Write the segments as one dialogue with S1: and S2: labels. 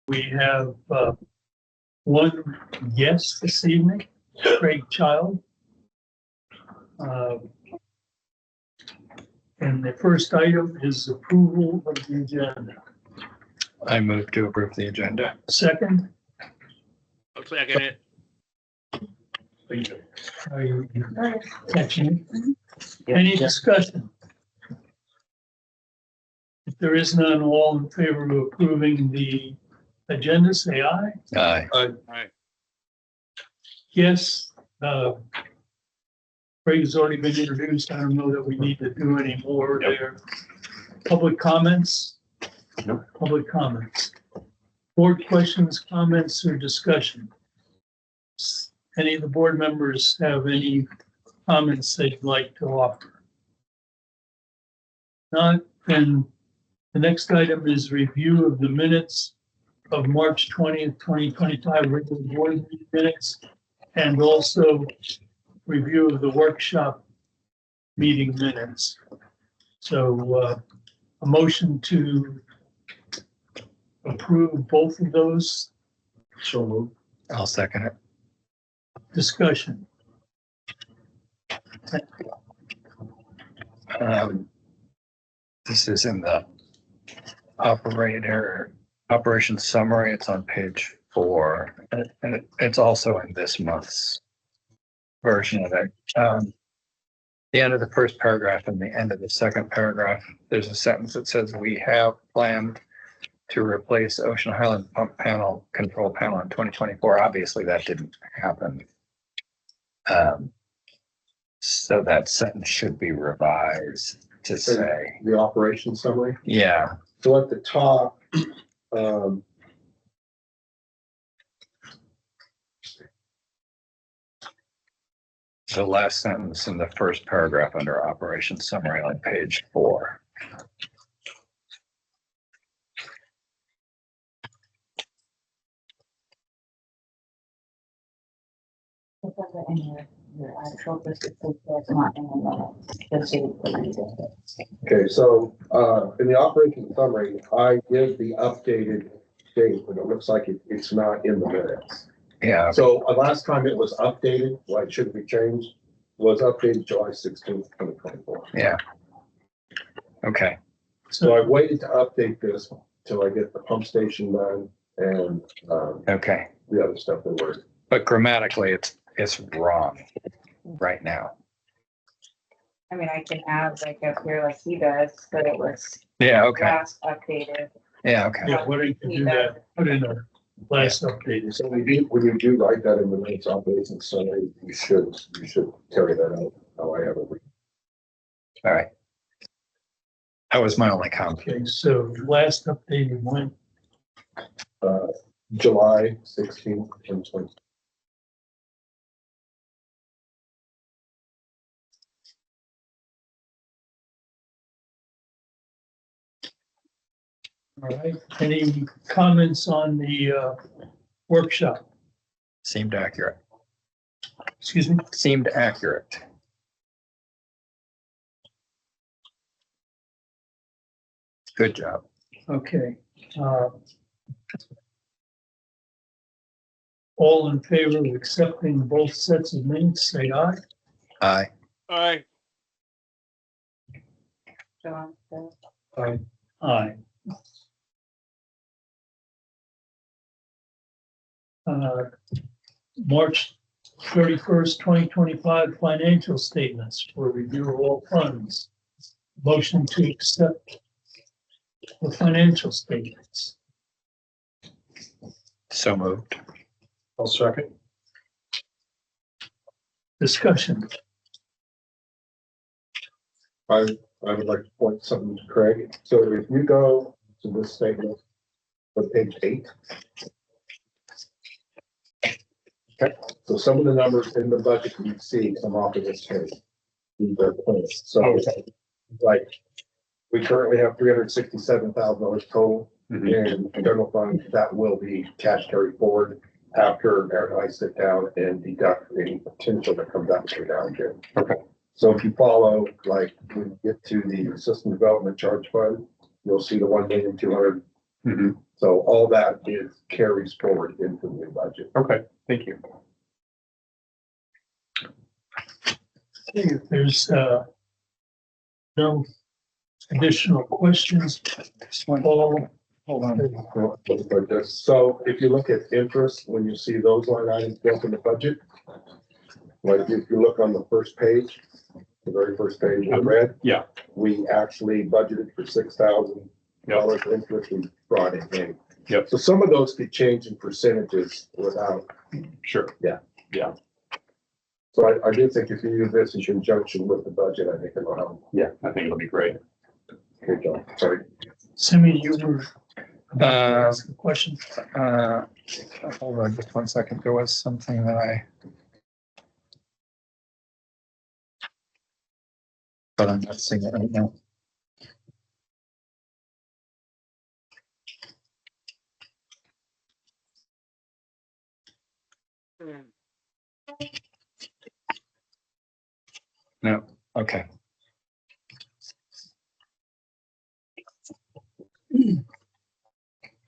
S1: We have one guest this evening, Craig Child. And the first item is approval of the agenda.
S2: I move to approve the agenda.
S1: Second,
S3: I'll second it.
S1: are you catching it? Any discussion? If there is none, all in favor of approving the agenda, say aye.
S2: Aye.
S3: Aye.
S1: Yes. Craig has already been introduced. I don't know that we need to do any more there. Public comments?
S2: Nope.
S1: Public comments. Board questions, comments, or discussion? Any of the board members have any comments they'd like to offer? Not, then the next item is review of the minutes of March 20th, 2025, regular board meeting minutes, and also review of the workshop meeting minutes. So a motion to approve both of those.
S2: So moved. I'll second it.
S1: Discussion.
S2: This is in the operation summary. It's on page 4, and it's also in this month's version of it. The end of the first paragraph and the end of the second paragraph, there's a sentence that says, "We have planned to replace Ocean Highland pump panel, control panel in 2024. Obviously, that didn't happen. So that sentence should be revised to say,
S4: The operation summary.
S2: yeah,
S4: So at the top,
S2: the last sentence in the first paragraph under operation summary on page 4.
S4: okay, so in the operation summary, I give the updated date, but it looks like it's not in the minutes.
S2: Yeah,
S4: So last time it was updated, why it shouldn't be changed, was updated July 16th, 2024.
S2: yeah. Okay,
S4: So I waited to update this till I get the pump station done and
S2: okay.
S4: the other stuff that were.
S2: But grammatically, it's wrong right now.
S5: I mean, I can add like up here like he does, but it was
S2: Yeah, okay.
S5: last updated.
S2: Yeah, okay.
S1: Yeah, what do you do that? Put in a last update.
S4: So when you do write that in the minutes operation summary, you should carry that out how I have it.
S2: All right. That was my only comment.
S1: Okay, so last updated when?
S4: July 16th, 2020.
S1: All right, any comments on the workshop?
S2: Seemed accurate.
S1: Excuse me?
S2: Seemed accurate. Good job.
S1: Okay. All in favor of accepting both sets of minutes, say aye.
S2: Aye.
S3: Aye.
S5: John said.
S1: Aye. Aye. March 31st, 2025 financial statements for review of all funds. Motion to accept the financial statements.
S2: So moved.
S4: I'll second.
S1: Discussion.
S4: I would like to point something to Craig. So if you go to this statement on page 8. Okay, so some of the numbers in the budget you see come off of this page. These are points. So like we currently have $367,000 total in general fund that will be cash carried forward after Eric and I sit down and deduct any potential that comes out of down here.
S2: Okay.
S4: So if you follow, like when you get to the system development charge fund, you'll see the
S6: Mhm.
S4: So all that is carries forward into the new budget.
S6: Okay, thank you.
S1: If there's, no additional questions, Paul,
S2: Hold on.
S4: Like this. So if you look at interest, when you see those line items built in the budget, like if you look on the first page, the very first page in red.
S6: Yeah.
S4: We actually budgeted for $6,000 interest we brought it in.
S6: Yep.
S4: So some of those could change in percentages without,
S6: Sure.
S4: so I do think if you use this in conjunction with the budget, I think it'll help.
S6: Yeah, I think it'll be great.
S4: Okay, John, sorry.
S1: Simi, you were about to
S2: Uh,
S1: ask a question.
S2: Hold on just 1 second. There was something that but I'm not seeing it right now. No, okay.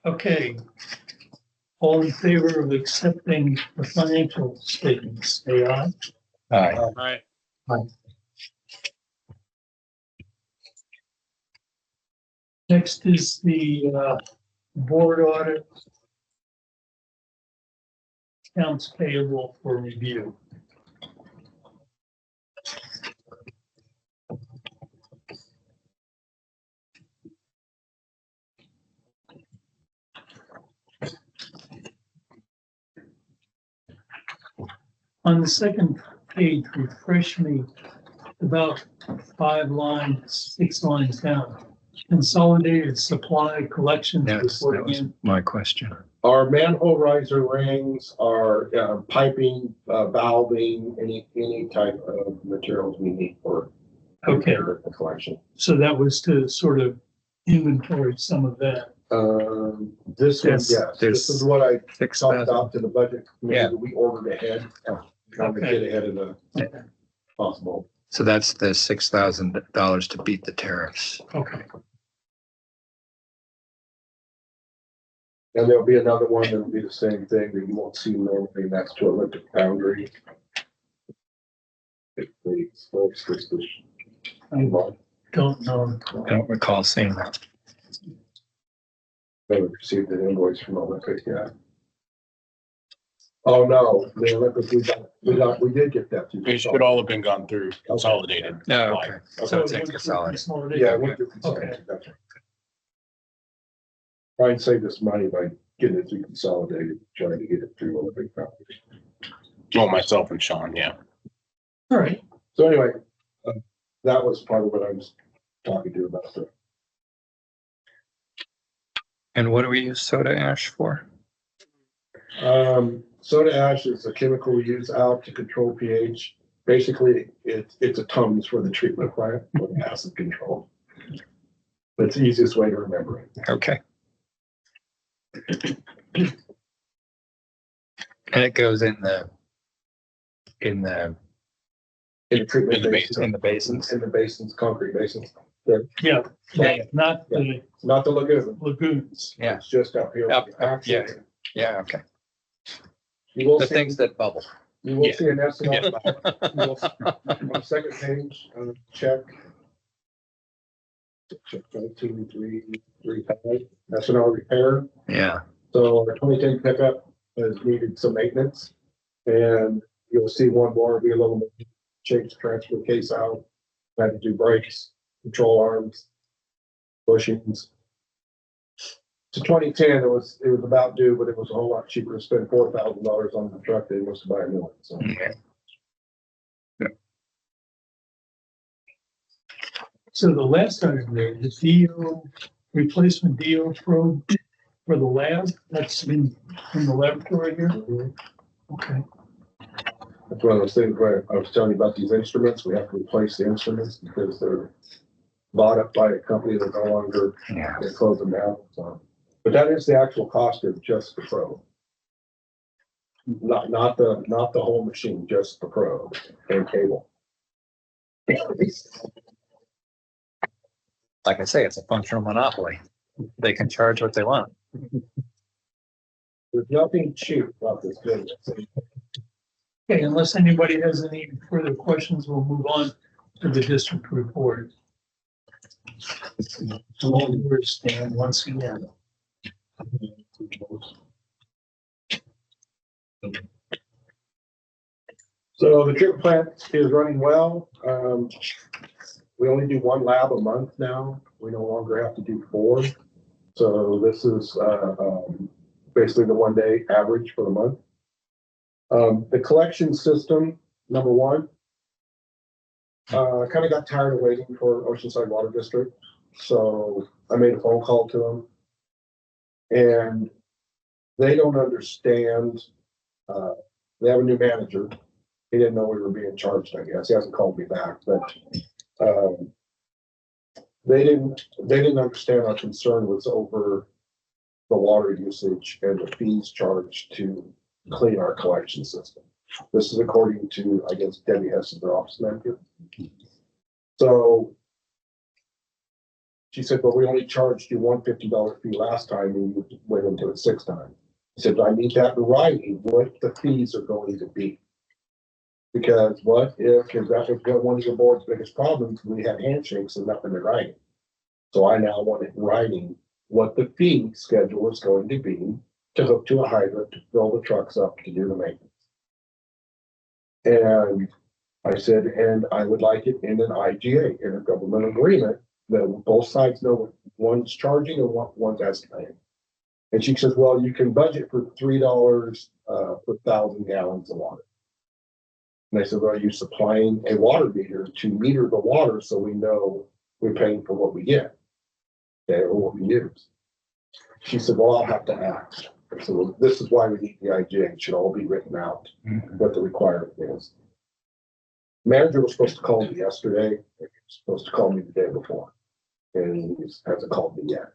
S1: Okay. All in favor of accepting the financial statements, say aye.
S2: All right.
S3: All right.
S1: Next is the board audit. Accounts payable for review. On the second page, refresh me about 6 lines down. Consolidated supply collections
S2: Yes, that
S1: reporting
S2: was
S1: in.
S2: my question.
S4: Our manhole riser rings, our piping, valving, any type of materials we need for.
S1: Okay.
S4: The collection.
S1: So that was to sort of inventory some of that.
S4: This one,
S2: Yes,
S4: yes, this
S2: there's
S4: is what I talked
S2: 6,000.
S4: about to the budget committee,
S2: Yeah.
S4: that we ordered ahead. Trying to
S1: Okay.
S4: get ahead of the
S1: Okay.
S4: possible.
S2: So that's the $6,000 to beat the tariffs.
S1: Okay.
S4: And there'll be another one that'll be the same thing that you won't see normally, and that's to Olympic Foundry.
S1: I don't know.
S2: I don't recall seeing that.
S4: Never received an invoice from Olympic yet. Oh, no, the Olympic, we did get that. through
S6: It should all have been gone through consolidated.
S2: No, okay. So it's in
S1: it went through
S2: consolidated.
S4: Yeah, I went through consolidated, that's right. Try and save this money by getting it through consolidated, trying to get it through Olympic Foundry.
S6: Oh, myself and Sean, yeah.
S1: All right.
S4: So anyway, that was part of what I was talking to you about.
S2: And what do we use soda ash for?
S4: Soda ash is a chemical we use out to control pH. Basically, it's a Tums for the treatment plant, for acid control. That's the easiest way to remember it.
S2: Okay. And it goes in the
S4: In the treatment
S6: In the
S4: basin.
S2: in the basins.
S4: In the basins, concrete basins.
S1: Yeah,
S2: Yeah.
S1: not the
S4: Not the lagoon.
S1: lagoons.
S2: Yeah.
S4: It's just up here.
S2: Up,
S4: Actually,
S2: yeah. Yeah, okay.
S4: You will
S2: The
S4: see,
S2: things that bubble.
S4: you will
S6: Yeah.
S4: see an SNL. You will see- On the second page, check. Check 2, 3, 5, SNL repair.
S2: Yeah.
S4: So our 2010 pickup has needed some maintenance. And you'll see one more, be a little bit, change the transfer case out. Had to do brakes, control arms, bushings. To 2010, it was about due, but it was a whole lot cheaper to spend $4,000 on the truck than it was to buy a new one, so.
S2: Okay.
S1: So the last item there, the DO, replacement DO probe for the lab, that's in the laboratory here? Okay.
S4: That's one of those things where I was telling you about these instruments, we have to replace the instruments because they're bought up by a company that no longer,
S2: Yeah.
S4: they close them down, so. But that is the actual cost of just the probe. Not the whole machine, just the probe and cable.
S2: Like I say, it's a functional monopoly. they can charge what they want.
S4: There's nothing cheap about this business.
S1: Okay, unless anybody has any further questions, we'll move on to the district report. So we're stand once again.
S4: So the treatment plant is running well. We only do one lab a month now. We no longer have to do 4. So this is basically the 1 day average for the month. The collection system, number 1, kind of got tired of waiting for Oceanside Water District. So I made a phone call to them, and they don't understand. They have a new manager. He didn't know we were being charged, I guess. He hasn't called me back, but they didn't understand our concern was over the water usage and the fees charged to clean our collection system. This is according to, I guess, Debbie Hess, their office manager. So she said, "But we only charged you $150 fee last time, and you went into it 6 times." I said, "I need that in writing, what the fees are going to be. Because what if, because that was one of your board's biggest problems, we had handshakes and nothing in writing. So I now want it in writing what the fee schedule is going to be to hook to a hydrant, to fill the trucks up, to do the maintenance." And I said, "And I would like it in an IGA, in a government agreement, that both sides know what one's charging and what one's estimating." And she says, "Well, you can budget for $3 per 1,000 gallons of water." And I said, "Well, are you supplying a water meter to meter the water so we know we're paying for what we get, okay, or what we use?" She said, "Well, I'll have to ask." I said, "Well, this is why we need the IGA. It should all be written out, what the requirement is." Manager was supposed to call me yesterday. He was supposed to call me the day before, and he hasn't called me yet.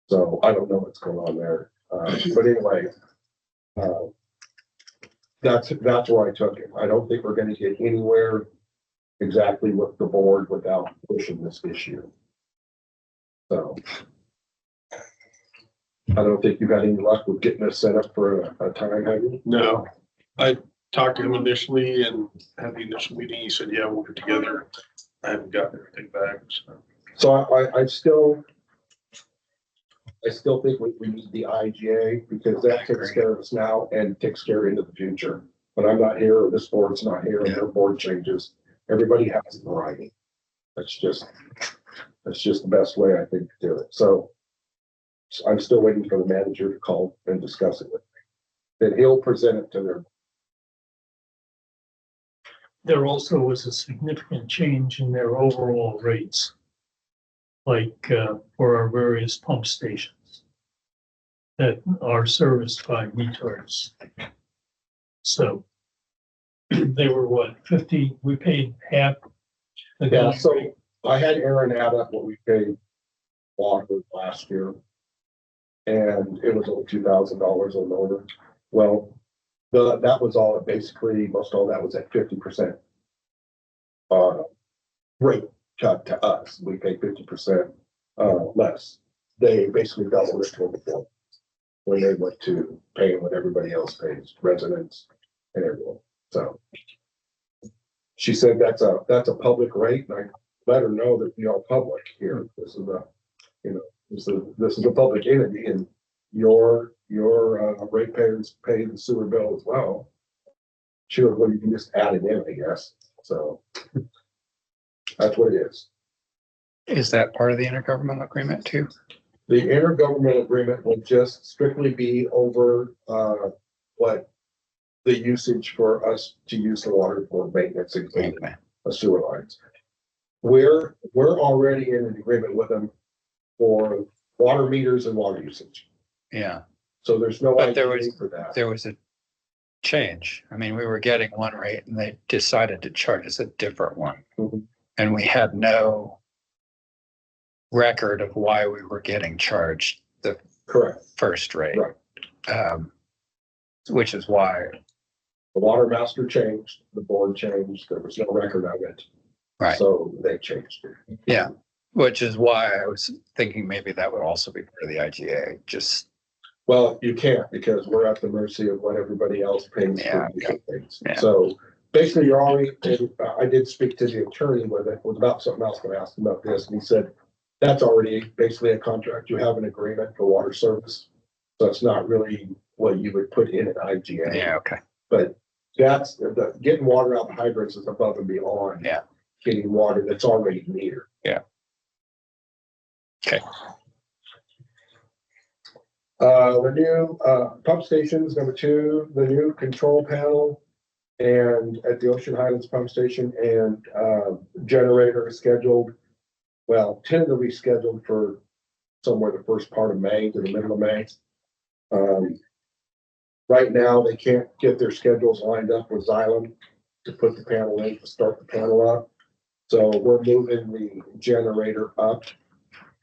S4: So I don't know what's going on there. But anyway, that's where I took it. I don't think we're going to get anywhere exactly with the board without pushing this issue. So I don't think you've had any luck with getting this set up for a time, have you?
S7: No, I talked to him initially and had the initial meeting. He said, "Yeah, we'll get together." I haven't gotten everything back.
S4: So I still think we need the IGA, because that takes care of us now and takes care into the future. When I'm not here, or this board's not here, and their board changes, everybody has it in writing. That's just the best way, I think, to do it. So I'm still waiting for the manager to call and discuss it with me. Then he'll present it to their.
S1: There also was a significant change in their overall rates, like for our various pump stations that are serviced by Netarts. So they were what, 50, we paid half.
S4: Yeah, so I had Aaron add up what we paid water last year, and it was over $2,000 on the order. Well, that was all, basically, most all that was at 50% rate cut to us. We paid 50% less. They basically doubled it to before, when they went to paying what everybody else pays, residents and everyone. So she said that's a public rate, and I let her know that we are public here. This is this is a public entity, and your ratepayers pay the sewer bill as well. Sure, well, you can just add it in, I guess. So that's what it is.
S2: Is that part of the intergovernmental agreement too?
S4: The intergovernmental agreement will just strictly be over what the usage for us to use the water for maintenance and cleaning of sewer lines. We're already in an agreement with them for water meters and water usage.
S2: Yeah,
S4: So there's no
S2: but there
S4: idea
S2: was
S4: for that.
S2: there was a change. I mean, we were getting one rate and they decided to charge us a different one.
S4: Mhm.
S2: And we had no record of why we were getting charged the
S4: Correct.
S2: first rate.
S4: Right.
S2: Which is why.
S4: The water master changed, the board changed, there was no record of it.
S2: Right.
S4: So they changed it.
S2: Yeah. Which is why I was thinking maybe that would also be part of the IGA, just,
S4: Well, you can't because we're at the mercy of what everybody else pays
S2: Yeah,
S4: for different things.
S2: yeah.
S4: So basically, you're already, I did speak to the attorney with it, was about something else, but I asked him about this, and he said, that's already basically a contract. You have an agreement for water service. So it's not really what you would put in an IGA.
S2: yeah, okay.
S4: But that's, getting water out of hydrants is above and beyond.
S2: Yeah.
S4: Getting water that's already metered.
S2: Yeah. Okay.
S4: The new, pump stations, number 2, the new control panel and at the Ocean Highlands pump station and, generator is scheduled. Well, tentatively scheduled for somewhere the first part of May to the middle of May. Right now, they can't get their schedules lined up with Xylem to put the panel in, to start the panel up. So we're moving the generator up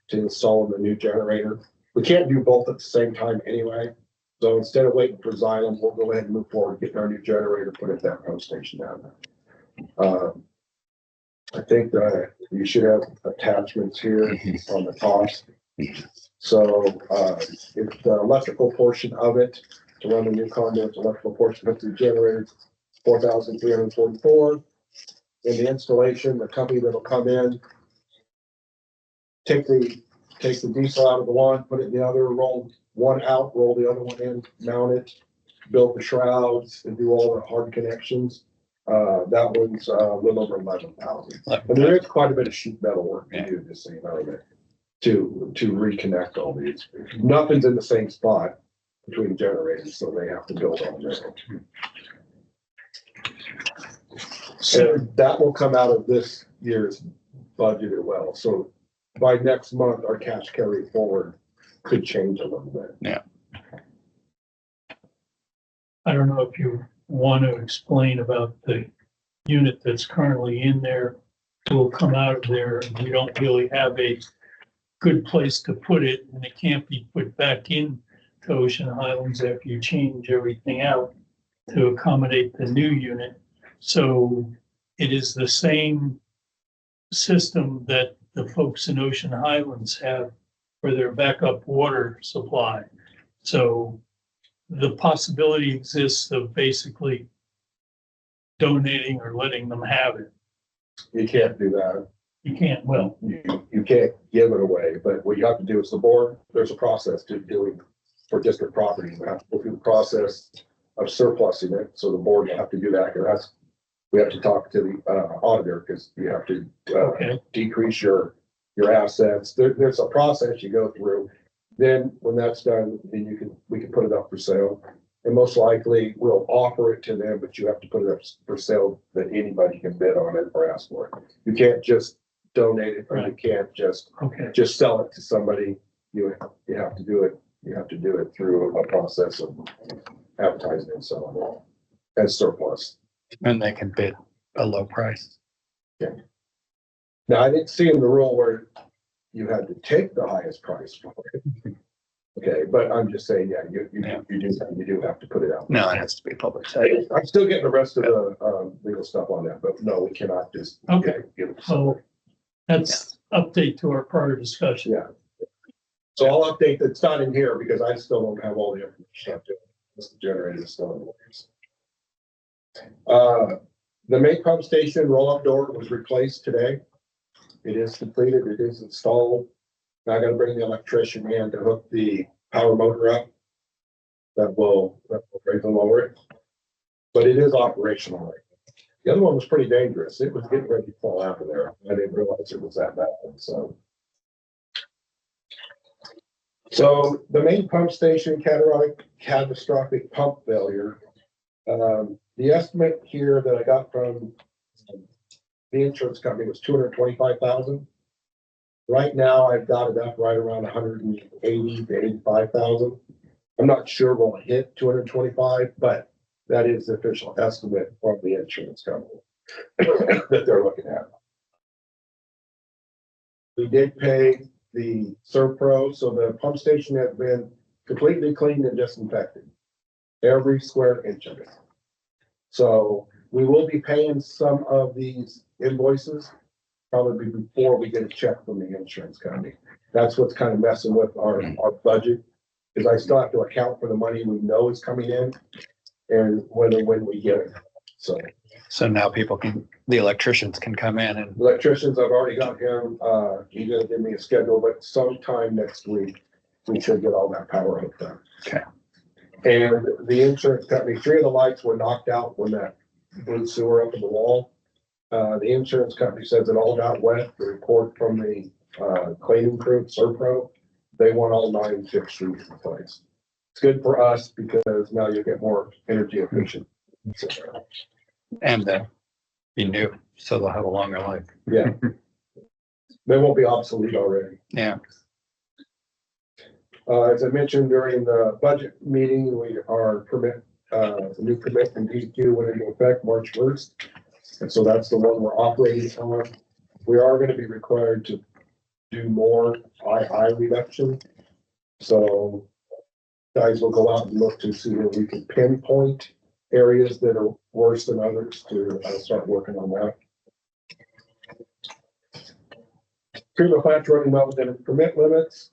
S4: to install the new generator. We can't do both at the same time anyway. So instead of waiting for Xylem, we'll go ahead and move forward, get our new generator, put it at that pump station down there. I think that you should have attachments here on the cost. So, if the electrical portion of it, to run the new conduit, electrical portion of the generator, $4,344. In the installation, the company that'll come in, take the diesel out of the one, put it in the other, roll one out, roll the other one in, mount it, build the shrouds and do all the hard connections. That one's a little over 11,000. And there is quite a bit of sheet metal work to do, just so you know that, to reconnect all these. Nothing's in the same spot between generators, so they have to build on their own. So that will come out of this year's budget as well. So by next month, our cash carry forward could change a little bit.
S2: Yeah.
S1: I don't know if you want to explain about the unit that's currently in there. Will come out of there, and we don't really have a good place to put it, and it can't be put back in to Ocean Highlands after you change everything out to accommodate the new unit. So it is the same system that the folks in Ocean Highlands have for their backup water supply. So the possibility exists of basically donating or letting them have it.
S4: You can't do that.
S1: You can't, well,
S4: You can't give it away, but what you have to do is the board, there's a process to doing for district property. You have to go through the process of surplusing it. So the board will have to do that. And that's, we have to talk to the auditor because you have to
S1: okay,
S4: decrease your assets. There's a process you go through. Then when that's done, then we can put it up for sale. And most likely we'll offer it to them, but you have to put it up for sale that anybody can bid on it or ask for it. You can't just donate it, or you can't just
S1: okay.
S4: sell it to somebody. You have to do it. You have to do it through a process of advertising and selling it as surplus.
S2: And they can bid a low price.
S4: Now, I didn't see in the rule where you had to take the highest price for it. Okay, but I'm just saying, yeah, you do have to put it out.
S2: No, it has to be public site.
S4: I'm still getting the rest of the legal stuff on that, but no, we cannot just.
S1: Okay.
S4: Give it to
S1: So that's update to our prior discussion.
S4: Yeah. So I'll update, it's not in here because I still don't have all the information. This generator is still in the works. The main pump station roll-up door was replaced today. It is completed, it is installed. Now I gotta bring the electrician in to hook the power motor up. That will raise and lower it. But it is operational right now. The other one was pretty dangerous. It was getting ready to fall out of there. I didn't realize it was that bad, so. So the main pump station catastrophic pump failure. The estimate here that I got from the insurance company was $225,000. Right now, I've got it up right around 180 to 85,000. I'm not sure we'll hit 225, but that is the official estimate from the insurance company that they're looking at. We did pay the Servpro, so the pump station has been completely cleaned and disinfected, every square inch of it. So we will be paying some of these invoices probably before we get a check from the insurance company. That's what's kind of messing with our budget, is I still have to account for the money we know is coming in and whether when we get it. So
S2: now the electricians can come in and,
S4: electricians, I've already got him, he's gonna give me a schedule, but sometime next week, we should get all that power hooked up.
S2: Okay.
S4: And the insurance company, 3 of the lights were knocked out when that blue sewer up in the wall. The insurance company says it all got wet. The report from the cleaning crew, Serpro, they want all 9 fixtures replaced. It's good for us because now you get more energy efficient.
S2: and be new, so they'll have a longer life.
S4: Yeah. They won't be obsolete already.
S2: Yeah.
S4: As I mentioned during the budget meeting, the new permit from DEQ went into effect March 1st. And so that's the one we're operating on. We are going to be required to do more II reduction. So guys will go out and look to see where we can pinpoint areas that are worse than others to start working on that. Treatment plant's running well within permit limits.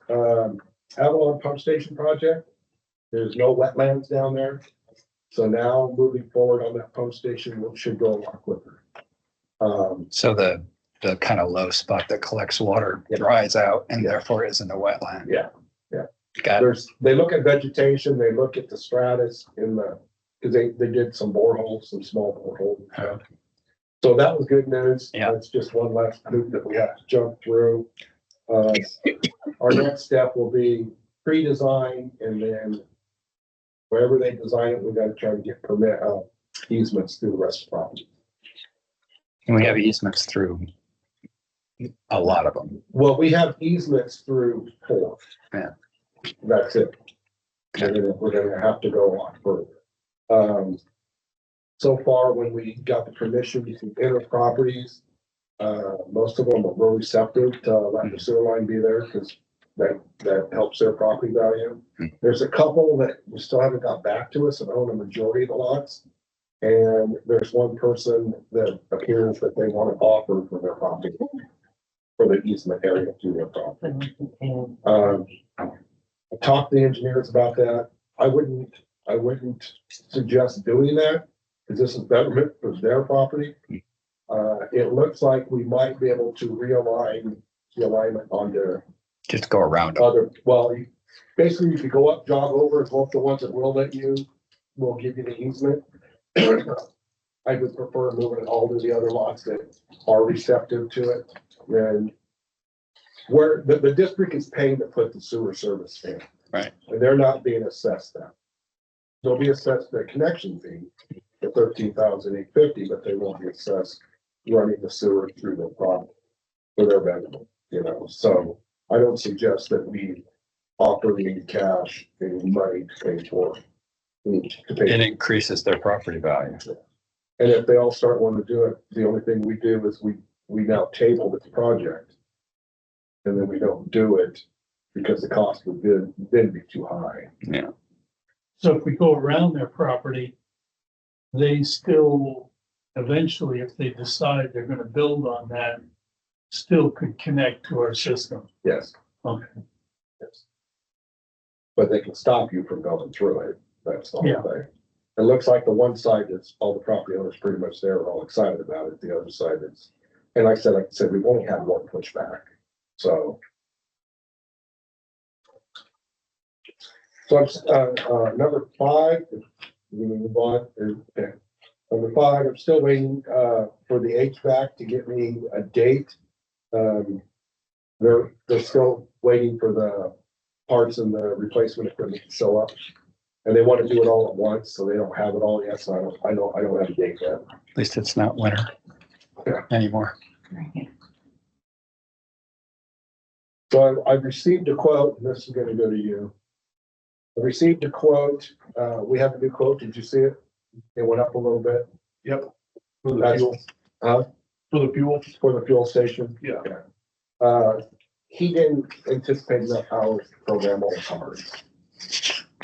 S4: Avalon Pump Station project, there's no wetlands down there. So now moving forward on that pump station, it should go a lot quicker.
S2: So the kind of low spot that collects water dries out and therefore isn't a wetland.
S4: Yeah.
S2: Got it.
S4: They look at vegetation, they look at the stratus because they did some boreholes, some small boreholes. So that was good news.
S2: Yeah.
S4: That's just one last hoop that we have to jump through. Our next step will be pre-design, and then wherever they design it, we got to try to get permit easements through the rest of the property.
S2: And we have easements through a lot of them.
S4: Well, we have easements through 4.
S2: Yeah.
S4: That's it. And then we're gonna have to go a lot further. So far, when we got the permission to enter properties, most of them are real receptive to let the sewer line be there because that helps their property value. There's a couple that we still haven't got back to us and own a majority of the lots. And there's one person that appears that they want to offer for their property, for the easement area to their property. I talked to the engineers about that. I wouldn't suggest doing that because this is betterment for their property. It looks like we might be able to realign the alignment onto
S2: Just go around them.
S4: basically you could go up, jog over, go up the ones that will give you the easement. I would prefer moving it all to the other lots that are receptive to it. And where the district is paying to put the sewer service in.
S2: Right.
S4: And they're not being assessed that. They'll be assessed the connection fee, the $13,850, but they won't be assessed running the sewer through the property for their benefit, So I don't suggest that we offer any cash, any money to pay for it.
S2: It increases their property value.
S4: And if they all start wanting to do it, the only thing we do is we now table this project. And then we don't do it because the cost would then be too high.
S2: Yeah.
S1: So if we go around their property, they still eventually, if they decide they're gonna build on that, still could connect to our system.
S4: Yes.
S1: Okay.
S4: Yes. But they can stop you from going through it. That's the
S1: Yeah.
S4: whole thing. It looks like the one side that's all the property owners pretty much there are all excited about it. The other side is, and like I said, we've only had one pushback. So number 5, we move on. Okay. Number 5, I'm still waiting for the HVAC to get me a date. They're still waiting for the parts and the replacement equipment to show up. And they want to do it all at once, so they don't have it all yet. So I don't have a date yet.
S2: At least it's not winter anymore.
S4: So I've received a quote, and this is going to go to you. I received a quote. We have a new quote. Did you see it? It went up a little bit.
S7: Yep. For the
S4: That's-
S7: fuel,
S4: Huh?
S7: for the fuel.
S4: For the fuel station.
S7: Yeah.
S4: He didn't anticipate enough hours to program all the cars.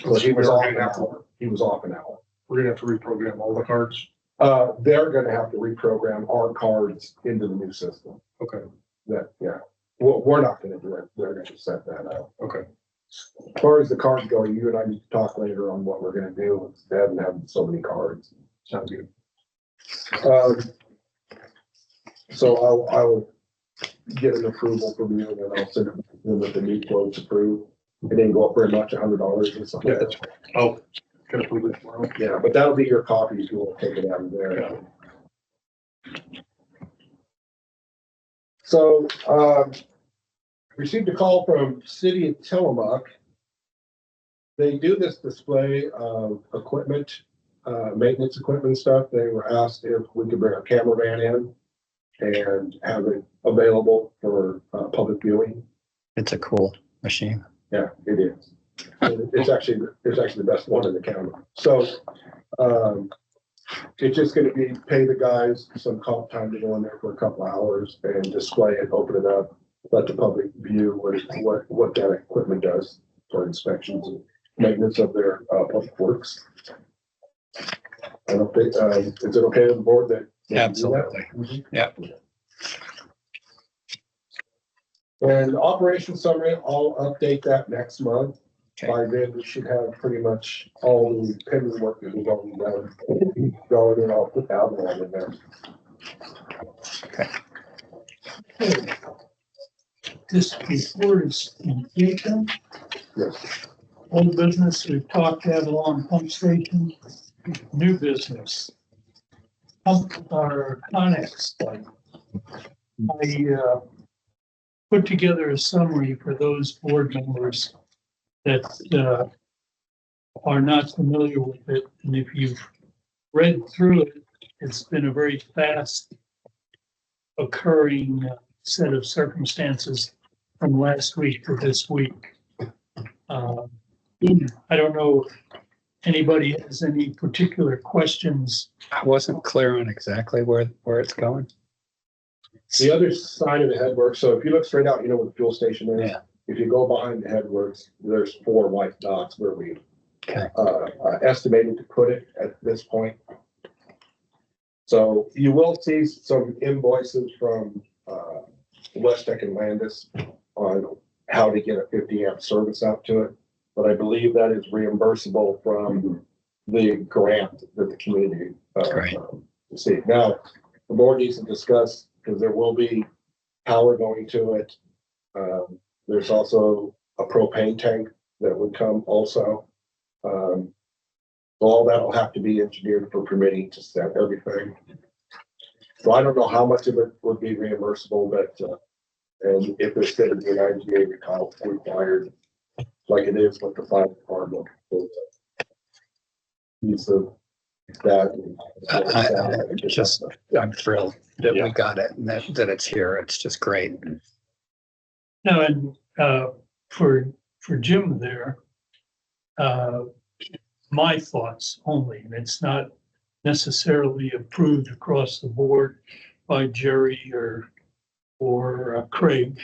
S4: So he was off an hour. He was off an hour.
S7: We're gonna have to reprogram all the cards.
S4: They're gonna have to reprogram our cards into the new system.
S7: Okay,
S4: That, yeah, we're not gonna do it. They're gonna set that up.
S7: okay.
S4: As far as the cards go, you and I need to talk later on what we're gonna do instead of having so many cards.
S7: Sounds good.
S4: So I'll get an approval from you and then I'll send it to them with the new quotes approved. It didn't go up very much, $100 or something.
S7: Yeah, that's fine. Oh, can approve it tomorrow.
S4: Yeah, but that'll be your copy if you will take it out of there. So, received a call from City of Tillamook. They do this display of equipment, maintenance equipment and stuff. They were asked if we could bring our cameraman in and have it available for, public viewing.
S2: It's a cool machine.
S4: Yeah, it is. It's actually the best one in the county. So, it's just gonna be pay the guys some comp time to go in there for a couple hours and display it, open it up, let the public view what that equipment does for inspections and maintenance of their, public works. I don't think, is it okay with the board that? they can do that?
S2: Absolutely. Yeah.
S4: And operation summary, I'll update that next month.
S2: Okay.
S4: By then, we should have pretty much all the pending work that we've already done. Going in, I'll put the outline in there.
S1: This report is completion.
S4: Yes.
S1: Old business, we've talked Avalon Pump Station. New business. Our Connex site. I put together a summary for those board members that are not familiar with it. And if you've read through it, it's been a very fast occurring set of circumstances from last week to this week. I don't know if anybody has any particular questions.
S2: I wasn't clear on exactly where it's going.
S4: The other side of the headworks, so if you look straight out, you know where the fuel station is.
S2: Yeah.
S4: If you go behind the headworks, there's 4 white dots where we
S2: Okay.
S4: estimated to put it at this point. So you will see some invoices from West Tech and Landis on how to get a 50 amp service out to it. But I believe that is reimbursable from the grant that the community
S2: Great.
S4: see. Now, the board needs to discuss, because there will be power going to it. There's also a propane tank that would come also. All that will have to be engineered for permitting to set everything. So I don't know how much of it would be reimbursable, but, and if there's going to be an IGA required, like it is with the fire department. Piece of that.
S2: I'm thrilled that
S6: Yeah.
S2: we got it and that it's here. It's just great.
S1: No, and for Jim there, my thoughts only, and it's not necessarily approved across the board by Jerry or Craig.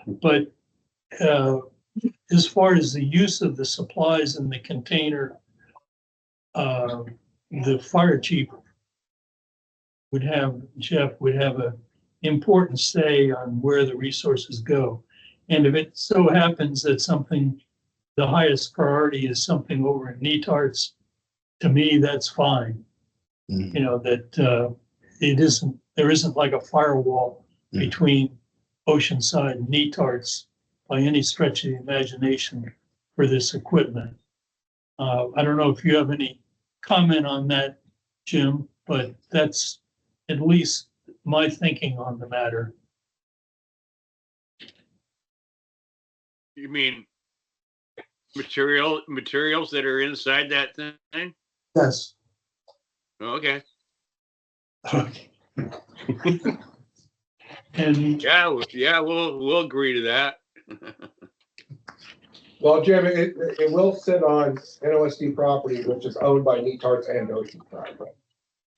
S1: But as far as the use of the supplies in the container, the fire chief Jeff would have an important say on where the resources go. And if it so happens that the highest priority is something over in Netarts, to me, that's fine.
S2: Mhm.
S1: You know, that there isn't like a firewall
S2: Mhm.
S1: between Oceanside and Netarts by any stretch of the imagination for this equipment. I don't know if you have any comment on that, Jim, but that's at least my thinking on the matter.
S3: You mean materials that are inside that thing?
S1: Yes.
S3: Okay.
S1: And
S3: Yeah, we'll agree to that.
S4: Well, Jim, it will sit on NOSD property, which is owned by Netarts and Oceanside.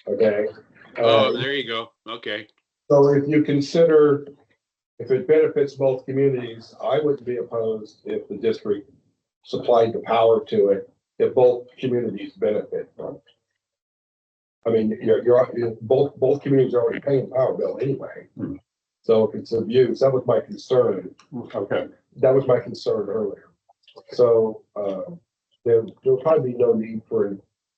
S4: Okay.
S3: Oh, there you go. Okay.
S4: So if you consider, if it benefits both communities, I wouldn't be opposed if the district supplied the power to it, if both communities benefit from it. I mean, both communities are already paying power bill anyway.
S6: Hmm.
S4: So if it's abused, that was my concern.
S6: Okay.
S4: That was my concern earlier. So, there'll probably be no need for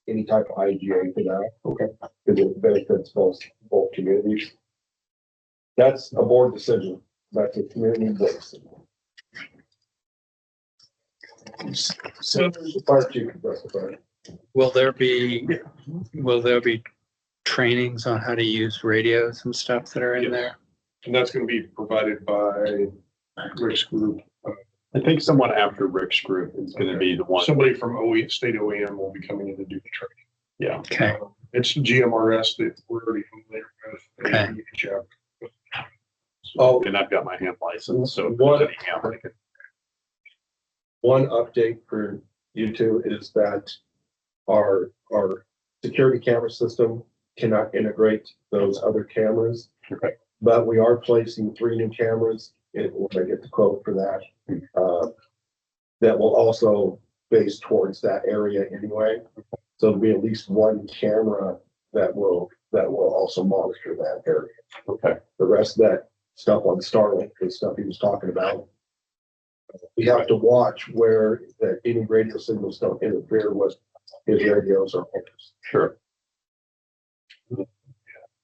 S4: any type of IGA for that. Okay. Because it benefits both communities. That's a board decision. That's a community board decision.
S1: So
S4: The fire chief can justify it.
S2: Will there be trainings on how to use radios and stuff that are in
S7: Yes.
S2: there?
S7: And that's gonna be provided by Rick's group.
S6: I think someone after Rick's group is gonna be the one.
S7: Somebody from state OEM will be coming in to do the training.
S6: Yeah.
S2: Okay,
S7: It's GMRS that we're already familiar with.
S2: Okay.
S7: Yeah.
S4: Oh,
S6: And I've got my hand license, so.
S4: What-
S6: Yeah, I could-
S4: one update for you two is that our security camera system cannot integrate those other cameras.
S6: Okay.
S4: But we are placing 3 new cameras, when I get the quote for that. That will also face towards that area anyway. So there'll be at least 1 camera that will also monitor that area.
S6: Okay.
S4: The rest of that stuff on Starlink, the stuff he was talking about. We have to watch where that any radio signals don't interfere with his radios or homes.
S6: Sure.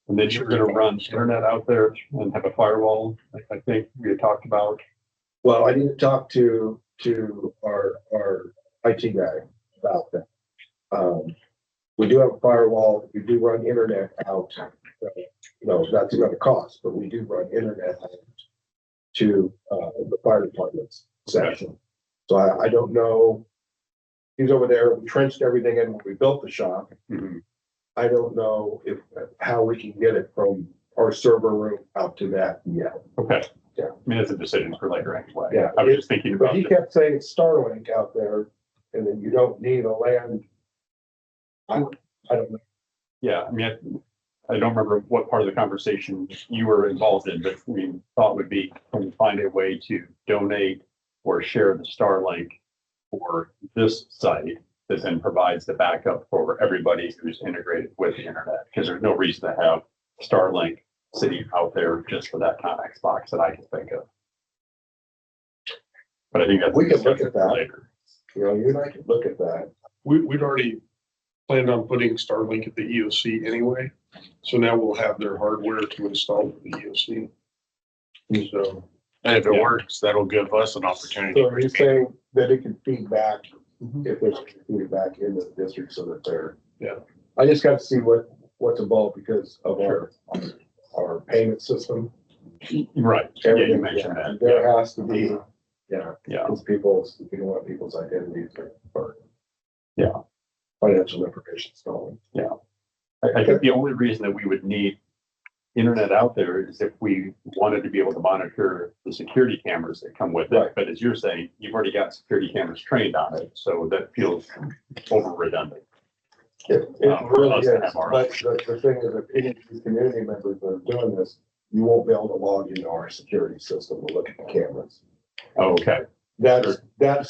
S6: And then you're gonna run internet out there and have a firewall, I think we had talked about.
S4: Well, I need to talk to our IT guy about that. We do have a firewall, we do run internet out. No, that's another cost, but we do run internet out to the fire department's section. So I don't know. He's over there, we trenched everything in when we built the shop.
S6: Mhm.
S4: I don't know how we can get it from our server room out to that yet.
S6: Okay.
S4: Yeah.
S6: I mean, it's a decision for later anyway.
S4: Yeah.
S6: I was just thinking
S4: But
S6: about
S4: he
S6: it.
S4: kept saying Starlink out there, and then you don't need a land. I don't know.
S6: Yeah, I mean, I don't remember what part of the conversation you were involved in, but we thought would be, can we find a way to donate or share the Starlink for this site that then provides the backup for everybody who's integrated with the internet? Because there's no reason to have Starlink sitting out there just for that Connex box that I can think of. But I think that's.
S4: We can look at that.
S6: Later.
S4: You know, you and I could look at that.
S7: We'd already planned on putting Starlink at the EOC anyway. So now we'll have their hardware to install at the EOC. So,
S6: And if it
S7: works,
S6: that'll give us an opportunity.
S4: So are you saying that it can feed back,
S6: Mhm.
S4: if there's feed back into the district so that they're.
S7: Yeah.
S4: I just got to see what's involved because of our payment system.
S6: Right, yeah, you
S4: Everything,
S6: mentioned
S4: yeah.
S6: that.
S4: There has to be, yeah,
S6: Yeah,
S4: because you don't want people's identities or.
S6: Yeah.
S4: Financial information stolen.
S6: I think the only reason that we would need internet out there is if we wanted to be able to monitor the security cameras that come with it.
S4: Right.
S6: But as you're saying, you've already got security cameras trained on it, so that feels over redundant.
S4: It
S6: For
S4: really
S6: us
S4: is,
S6: to have our
S4: but the thing is, if any of these community members that are doing this, you won't be able to log into our security system to look at the cameras.
S6: Oh, okay,
S4: That's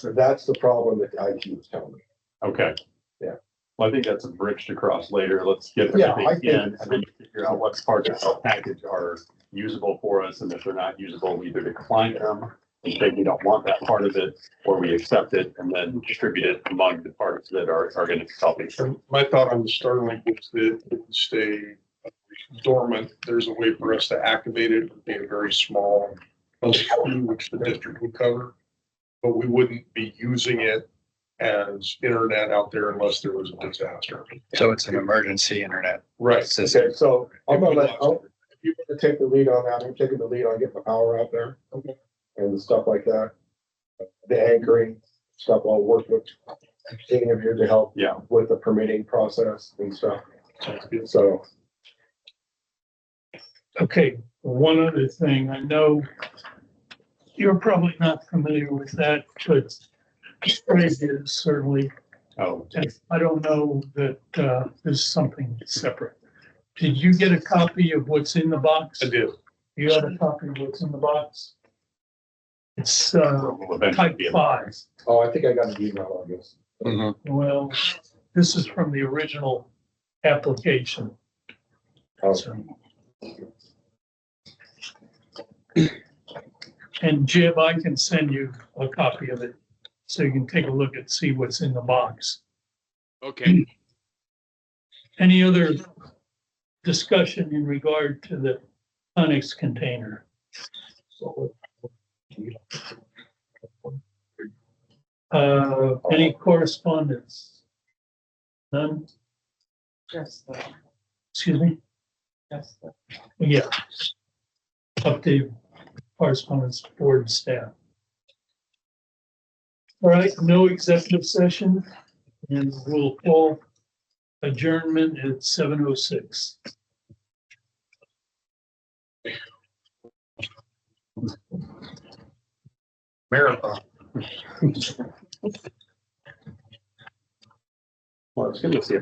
S4: the problem that IT was telling me.
S6: okay.
S4: Yeah.
S6: Well, I think that's a bridge to cross later. Let's get
S4: Yeah, I
S6: everything
S4: think-
S6: in and then figure out what parts of the package are usable for us. And if they're not usable, we either decline them and say we don't want that part of it, or we accept it and then distribute it among the parts that are going to be helping.
S7: and my thought on the Starlink was that it would stay dormant. There's a way for us to activate it. It would be a very small fee, which the district would cover. But we wouldn't be using it as internet out there unless there was a disaster.
S2: so it's an emergency internet
S7: Right.
S2: system.
S4: Okay, so I'm gonna
S7: If
S4: you want to take the lead on that, I'm taking the lead on getting the power out there.
S7: Okay.
S4: And the stuff like that. The anchoring stuff, I'll work with any of you to help
S6: Yeah,
S4: with the permitting process and stuff.
S7: Sounds good.
S4: So,
S1: Okay, one other thing, I know you're probably not familiar with that, but Craig is certainly,
S6: oh,
S1: and I don't know that this is something separate. Did you get a copy of what's in the box?
S7: I did.
S1: You got a copy of what's in the box? It's
S6: we'll eventually
S1: type
S6: be able-
S1: 5.
S4: I think I got an email on this.
S1: Well, this is from the original application. So. And Jim, I can send you a copy of it, so you can take a look and see what's in the box.
S3: Okay.
S1: Any other discussion in regard to the Onyx container? Any correspondence? None?
S5: Just the,
S1: Excuse me?
S5: just the.
S1: Yeah. Update correspondence board staff. All right, no executive session, and we'll call adjournment at 7:06.
S4: Marathon.
S6: Well, it's good to see you.